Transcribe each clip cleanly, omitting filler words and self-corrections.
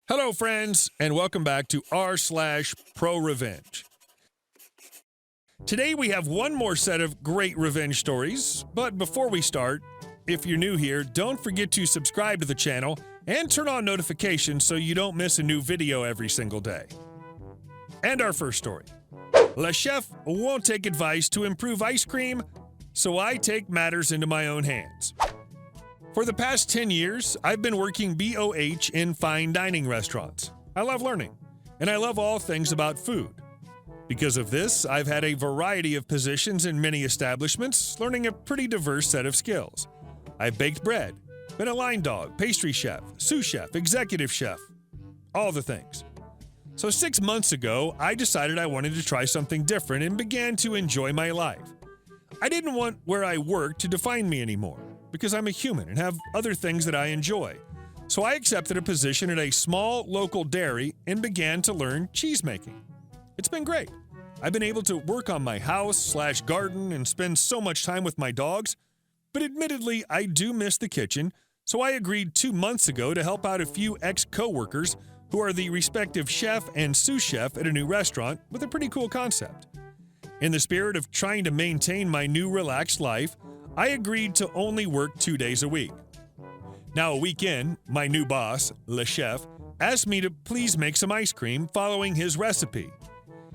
Hello, friends, and welcome back to r/ProRevenge. Today we have one more set of great revenge stories, but before we start, if you're new here, don't forget to subscribe to the channel and turn on notifications so you don't miss a new video every single day. And our first story. Le chef won't take advice to improve ice cream, so I take matters into my own hands. For the past 10 years, I've been working BOH in fine dining restaurants. I love learning, and I love all things about food. Because of this, I've had a variety of positions in many establishments, learning a pretty diverse set of skills. I've baked bread, been a line dog, pastry chef, sous chef, executive chef, all the things. So 6 months ago, I decided I wanted to try something different and began to enjoy my life. I didn't want where I worked to define me anymore, because I'm a human and have other things that I enjoy. So I accepted a position at a small local dairy and began to learn cheese making. It's been great. I've been able to work on my house/garden and spend so much time with my dogs, but admittedly, I do miss the kitchen, so I agreed 2 months ago to help out a few ex-coworkers who are the respective chef and sous chef at a new restaurant with a pretty cool concept. In the spirit of trying to maintain my new relaxed life, I agreed to only work 2 days a week. Now, a week in, my new boss, Le Chef, asked me to please make some ice cream following his recipe.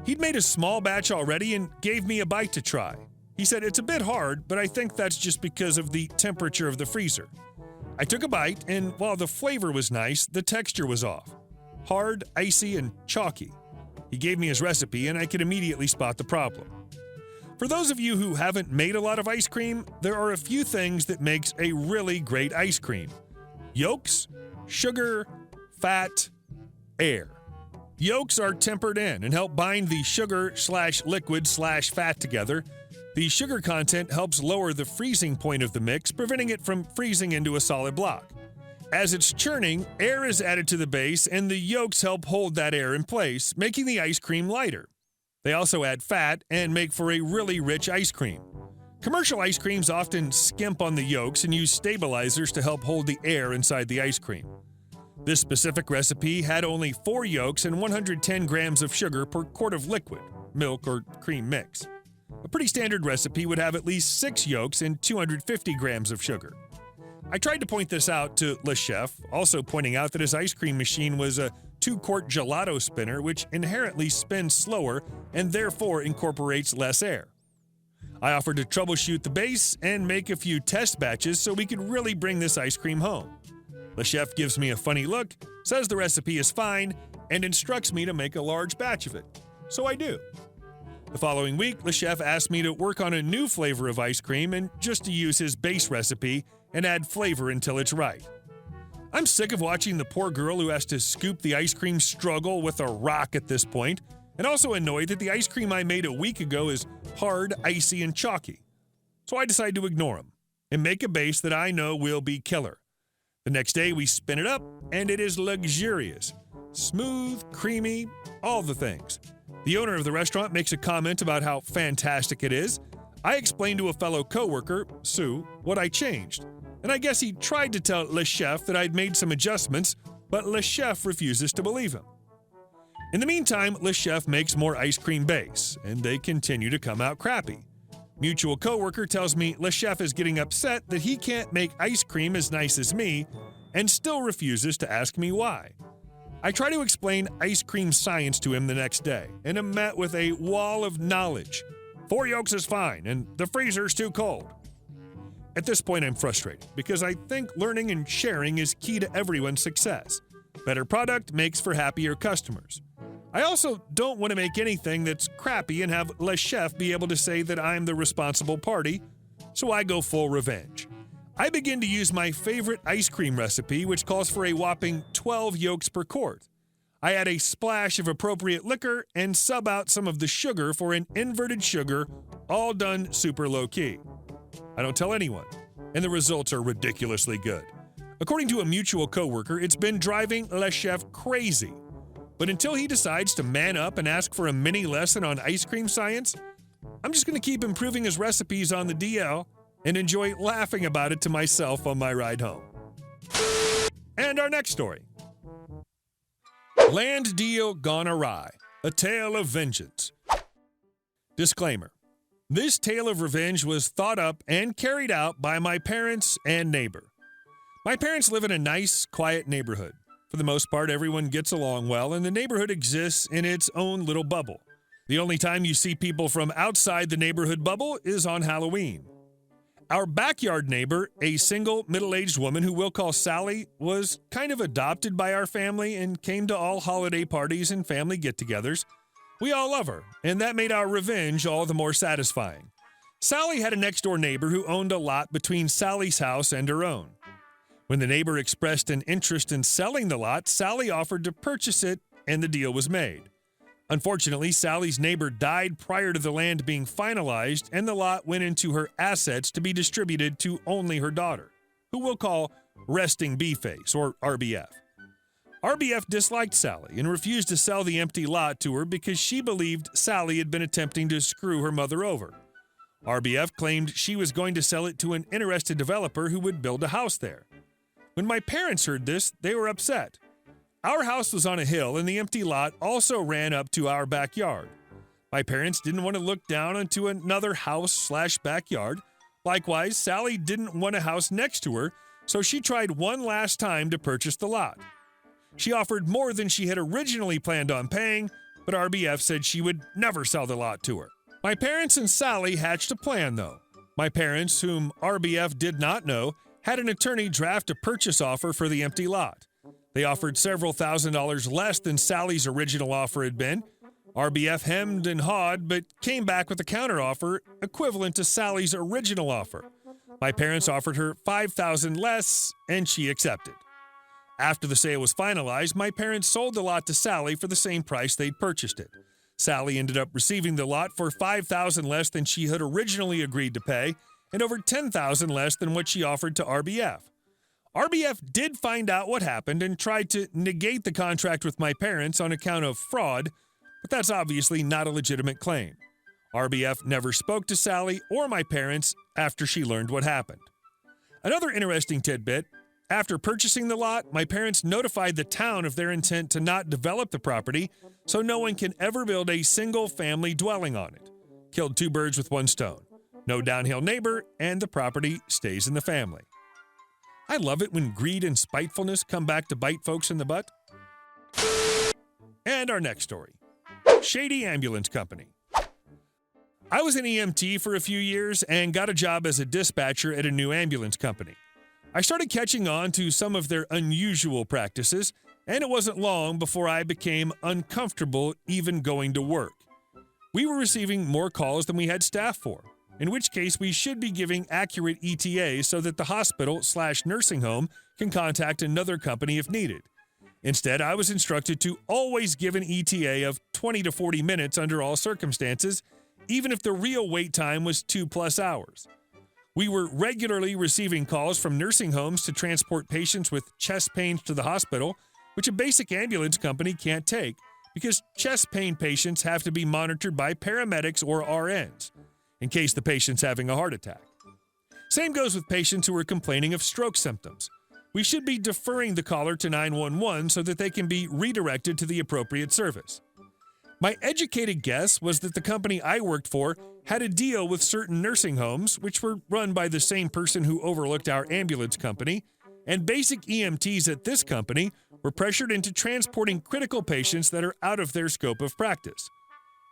He'd made a small batch already and gave me a bite to try. He said it's a bit hard, but I think that's just because of the temperature of the freezer. I took a bite, and while the flavor was nice, the texture was off. Hard, icy, and chalky. He gave me his recipe, and I could immediately spot the problem. For those of you who haven't made a lot of ice cream, there are a few things that makes a really great ice cream. Yolks, sugar, fat, air. Yolks are tempered in and help bind the sugar/liquid/fat together. The sugar content helps lower the freezing point of the mix, preventing it from freezing into a solid block. As it's churning, air is added to the base, and the yolks help hold that air in place, making the ice cream lighter. They also add fat and make for a really rich ice cream. Commercial ice creams often skimp on the yolks and use stabilizers to help hold the air inside the ice cream. This specific recipe had only 4 yolks and 110 grams of sugar per quart of liquid, milk or cream mix. A pretty standard recipe would have at least 6 yolks and 250 grams of sugar. I tried to point this out to Le Chef, also pointing out that his ice cream machine was a 2-quart gelato spinner, which inherently spins slower and therefore incorporates less air. I offered to troubleshoot the base and make a few test batches so we could really bring this ice cream home. Le Chef gives me a funny look, says the recipe is fine, and instructs me to make a large batch of it. So I do. The following week, Le Chef asked me to work on a new flavor of ice cream and just to use his base recipe and add flavor until it's right. I'm sick of watching the poor girl who has to scoop the ice cream struggle with a rock at this point, and also annoyed that the ice cream I made a week ago is hard, icy, and chalky. So I decide to ignore him and make a base that I know will be killer. The next day we spin it up, and it is luxurious. Smooth, creamy, all the things. The owner of the restaurant makes a comment about how fantastic it is. I explained to a fellow coworker, Sue, what I changed. And I guess he tried to tell Le Chef that I'd made some adjustments, but Le Chef refuses to believe him. In the meantime, Le Chef makes more ice cream base, and they continue to come out crappy. Mutual coworker tells me Le Chef is getting upset that he can't make ice cream as nice as me, and still refuses to ask me why. I try to explain ice cream science to him the next day, and am met with a wall of knowledge. 4 yolks is fine, and the freezer's too cold. At this point, I'm frustrated because I think learning and sharing is key to everyone's success. Better product makes for happier customers. I also don't want to make anything that's crappy and have Le Chef be able to say that I'm the responsible party, so I go full revenge. I begin to use my favorite ice cream recipe, which calls for a whopping 12 yolks per quart. I add a splash of appropriate liquor and sub out some of the sugar for an inverted sugar, all done super low-key. I don't tell anyone, and the results are ridiculously good. According to a mutual coworker, it's been driving Le Chef crazy. But until he decides to man up and ask for a mini lesson on ice cream science, I'm just going to keep improving his recipes on the DL and enjoy laughing about it to myself on my ride home. And our next story. Land deal gone awry. A tale of vengeance. Disclaimer. This tale of revenge was thought up and carried out by my parents and neighbor. My parents live in a nice, quiet neighborhood. For the most part, everyone gets along well, and the neighborhood exists in its own little bubble. The only time you see people from outside the neighborhood bubble is on Halloween. Our backyard neighbor, a single middle-aged woman who we'll call Sally, was kind of adopted by our family and came to all holiday parties and family get-togethers. We all love her, and that made our revenge all the more satisfying. Sally had a next-door neighbor who owned a lot between Sally's house and her own. When the neighbor expressed an interest in selling the lot, Sally offered to purchase it, and the deal was made. Unfortunately, Sally's neighbor died prior to the land being finalized, and the lot went into her assets to be distributed to only her daughter, who we'll call Resting B-Face, or RBF. RBF disliked Sally and refused to sell the empty lot to her because she believed Sally had been attempting to screw her mother over. RBF claimed she was going to sell it to an interested developer who would build a house there. When my parents heard this, they were upset. Our house was on a hill, and the empty lot also ran up to our backyard. My parents didn't want to look down onto another house/backyard. Likewise, Sally didn't want a house next to her, so she tried one last time to purchase the lot. She offered more than she had originally planned on paying, but RBF said she would never sell the lot to her. My parents and Sally hatched a plan, though. My parents, whom RBF did not know, had an attorney draft a purchase offer for the empty lot. They offered several $1,000s less than Sally's original offer had been. RBF hemmed and hawed, but came back with a counteroffer equivalent to Sally's original offer. My parents offered her $5,000 less, and she accepted. After the sale was finalized, my parents sold the lot to Sally for the same price they'd purchased it. Sally ended up receiving the lot for $5,000 less than she had originally agreed to pay, and over $10,000 less than what she offered to RBF. RBF did find out what happened and tried to negate the contract with my parents on account of fraud, but that's obviously not a legitimate claim. RBF never spoke to Sally or my parents after she learned what happened. Another interesting tidbit, after purchasing the lot, my parents notified the town of their intent to not develop the property so no one can ever build a single-family dwelling on it. Killed two birds with one stone. No downhill neighbor, and the property stays in the family. I love it when greed and spitefulness come back to bite folks in the butt. And our next story. Shady Ambulance Company. I was an EMT for a few years and got a job as a dispatcher at a new ambulance company. I started catching on to some of their unusual practices, and it wasn't long before I became uncomfortable even going to work. We were receiving more calls than we had staff for, in which case we should be giving accurate ETA so that the hospital/nursing home can contact another company if needed. Instead, I was instructed to always give an ETA of 20 to 40 minutes under all circumstances, even if the real wait time was 2+ hours. We were regularly receiving calls from nursing homes to transport patients with chest pains to the hospital, which a basic ambulance company can't take, because chest pain patients have to be monitored by paramedics or RNs, in case the patient's having a heart attack. Same goes with patients who are complaining of stroke symptoms. We should be deferring the caller to 911 so that they can be redirected to the appropriate service. My educated guess was that the company I worked for had a deal with certain nursing homes, which were run by the same person who overlooked our ambulance company, and basic EMTs at this company were pressured into transporting critical patients that are out of their scope of practice.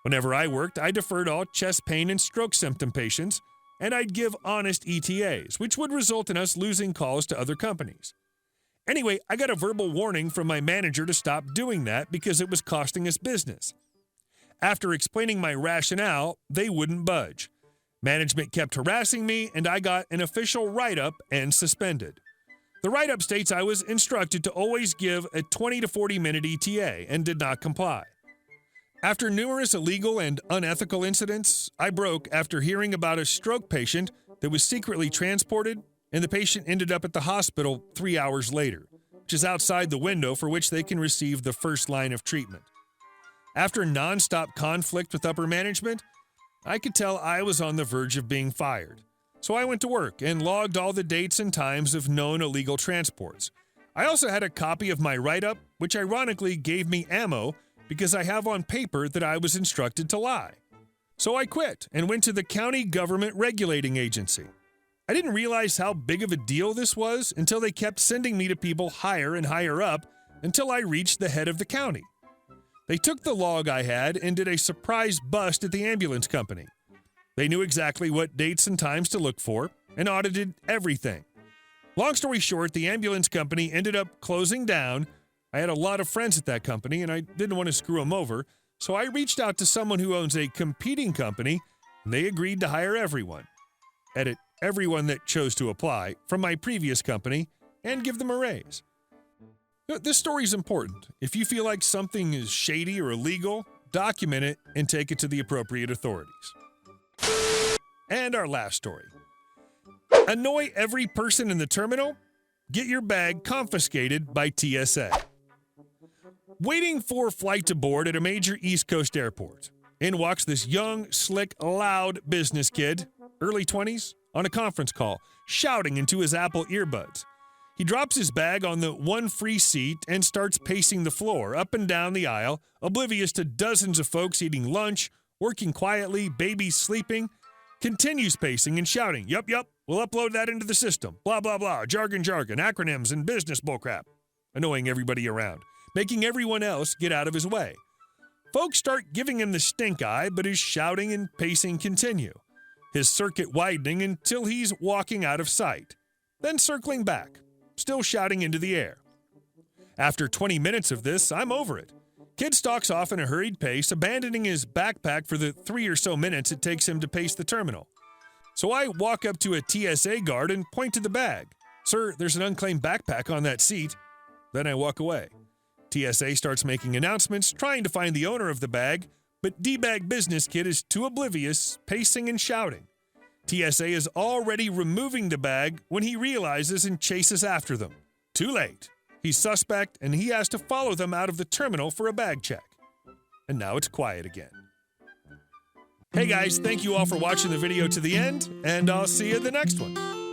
Whenever I worked, I deferred all chest pain and stroke symptom patients, and I'd give honest ETAs, which would result in us losing calls to other companies. Anyway, I got a verbal warning from my manager to stop doing that because it was costing us business. After explaining my rationale, they wouldn't budge. Management kept harassing me, and I got an official write-up and suspended. The write-up states I was instructed to always give a 20 to 40-minute ETA and did not comply. After numerous illegal and unethical incidents, I broke after hearing about a stroke patient that was secretly transported, and the patient ended up at the hospital 3 hours later, which is outside the window for which they can receive the first line of treatment. After nonstop conflict with upper management, I could tell I was on the verge of being fired. So I went to work and logged all the dates and times of known illegal transports. I also had a copy of my write-up, which ironically gave me ammo because I have on paper that I was instructed to lie. So I quit and went to the county government regulating agency. I didn't realize how big of a deal this was until they kept sending me to people higher and higher up until I reached the head of the county. They took the log I had and did a surprise bust at the ambulance company. They knew exactly what dates and times to look for and audited everything. Long story short, the ambulance company ended up closing down. I had a lot of friends at that company and I didn't want to screw them over, so I reached out to someone who owns a competing company and they agreed to hire everyone. Edit, everyone that chose to apply from my previous company and give them a raise. This story is important. If you feel like something is shady or illegal, document it and take it to the appropriate authorities. And our last story. Annoy every person in the terminal? Get your bag confiscated by TSA. Waiting for flight to board at a major East Coast airport. In walks this young, slick, loud business kid, early 20s, on a conference call, shouting into his Apple earbuds. He drops his bag on the one free seat and starts pacing the floor, up and down the aisle, oblivious to dozens of folks eating lunch, working quietly, babies sleeping. Continues pacing and shouting, yup, we'll upload that into the system, blah, blah, blah, jargon, acronyms, and business bullcrap. Annoying everybody around, making everyone else get out of his way. Folks start giving him the stink eye, but his shouting and pacing continue. His circuit widening until he's walking out of sight, then circling back, still shouting into the air. After 20 minutes of this, I'm over it. Kid stalks off in a hurried pace, abandoning his backpack for the 3 or so minutes it takes him to pace the terminal. So I walk up to a TSA guard and point to the bag. Sir, there's an unclaimed backpack on that seat. Then I walk away. TSA starts making announcements, trying to find the owner of the bag, but D-bag business kid is too oblivious, pacing and shouting. TSA is already removing the bag when he realizes and chases after them. Too late. He's suspect and he has to follow them out of the terminal for a bag check. And now it's quiet again. Hey guys, thank you all for watching the video to the end, and I'll see you in the next one.